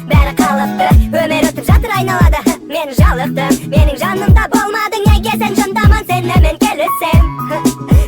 bäri kalıptı. Ömer ötüp жатыр айналада, мен жалыктым. Менің жанымда болмадың, неге сен жандаман, сен мен келісем.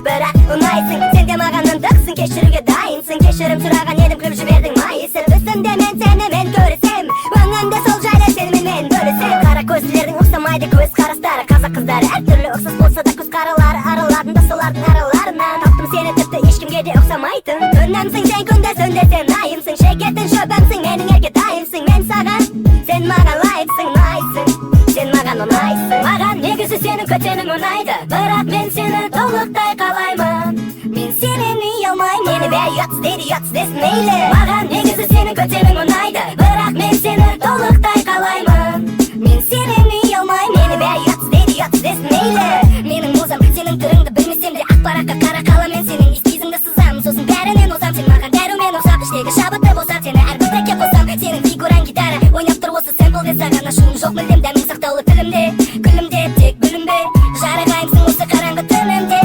Бірақ ұнайсың, сен де маған ынтықсың, кешіруге дайынсың. Кешірім сұраған едім, күліп жібердің майысың. Үстімде мен сені көрісем, өңімде сол жайлы сенімен бөлісем. Қара көзділердің ұқсамайды көз қарастары, қазақ қыздары әртүрлі ұқсас болса да көз қаралары араладым да солардың араларынан таптым сені, тіпті ешкімге де ұқсамайтын. Күнімсің сен, күнде сөнде сен айымсың, шегетін шөбімсің, менің ерке дайымсың. Мен саған, сен маған лайықсың, майсың, сен маған ұнайсың. Маған негізі сенің көтенің ұнайды, бірақ мен сені толықтай қалаймын. Мен сенен үй алмаймын, мені бәрі ұятсыз дейді, ұятсыз десін мейлі. Маған негізі сенің көтенің ұнайды, бірақ мен сені толықтай қалаймын. Мен сенен үй алмаймын, мені бәрі ұятсыз дейді, ұятсыз десін мейлі. Менің музам сенің түріңді білмесем де, ақ параққа қара қаламен сенің эскизіңді сызамын. Сосын бәрінен озам, сен маған дәрумен ұқсап, іштегі шабытты болса сені әрбір трекке қосам. Сенің фигураң гитара ойнап тұр осы сэмплде, саған ашуым жоқ мүлдем, дәмің сақтаулы тілімде. Күлімде тек бүлінбе, жарығайымсың осы қараңғы түнімде.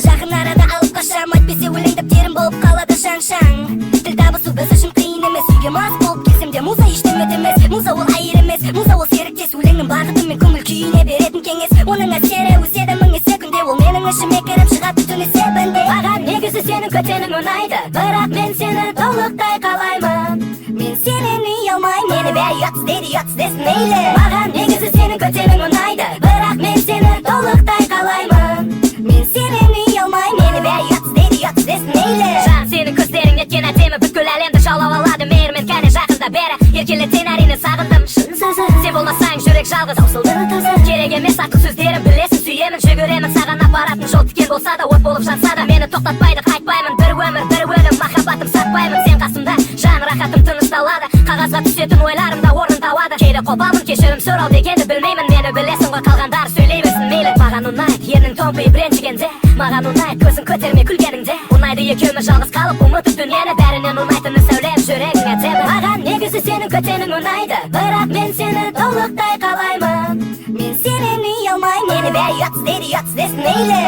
Жақын арада алып қашам, айтпесе өлеңдіп терім болып қалады шаң-шаң. Тіл табысу біз үшін қиын емес, үйге мас болып келсем де муза ештен өтемес. Муза ол айыр емес, муза ол серіктес, өлеңнің бағыты мен көңіл күйіне беретін кеңес. Оның әсері өседі мың есе күнде, ол менің ішіме кіріп шығады түн есебінде. Маған негізі сенің көтенің ұнайды, бірақ мен сені толықтай қалаймын. Мен сенен үй алмаймын, мені бәрі ұятсыз дейді, ұятсыз десін мейлі. Маған негізі сенің көтенің ұнайды, бірақ мен сені толықтай қалаймын. Мен сенен үй алмаймын, мені бәрі ұятсыз дейді, ұятсыз десін мейлі. Жан, сенің көздерің неткен әдемі, бүткіл әлемді жаулап алады мейірмен, кәне жақында бері еркелетсең әрине сағындым. Шын сөзі, сен болмасаң жүрек жалғыз таусылды таза. Керек емес артық сөздерім, білесің сүйемін, жүгіремін саған. Апаратын жол тікен болса да, от болып жанса да, мені тоқтатпайды, қайтпаймын. Бір өмір, бір өлім, махаббатым сатпаймын. Сен қасымда, жан рахатым тынышталады. Қағазға түсетін ойларымда орнын табады. Кейде қопамын, кешірім сұрау дегенді білмеймін. Мені білесің ғой, қалғандар сөйлей берсін мейлі. Маған ұнайды ернің томпиып ренжігенде, маған ұнайды көзің көтермей күлгеніңде. Ұнайды екеуміз жалғыз қалып ұмытып дүниені, бәрінен ұнайтыны сәулем жүрегің әдемі. Маған негізі сенің көтенің ұнайды, бірақ мен сені толықтай қалаймын. Мен сенен үй алмаймын, мені бәрі ұятсыз дейді, ұятсыз десін мейлі.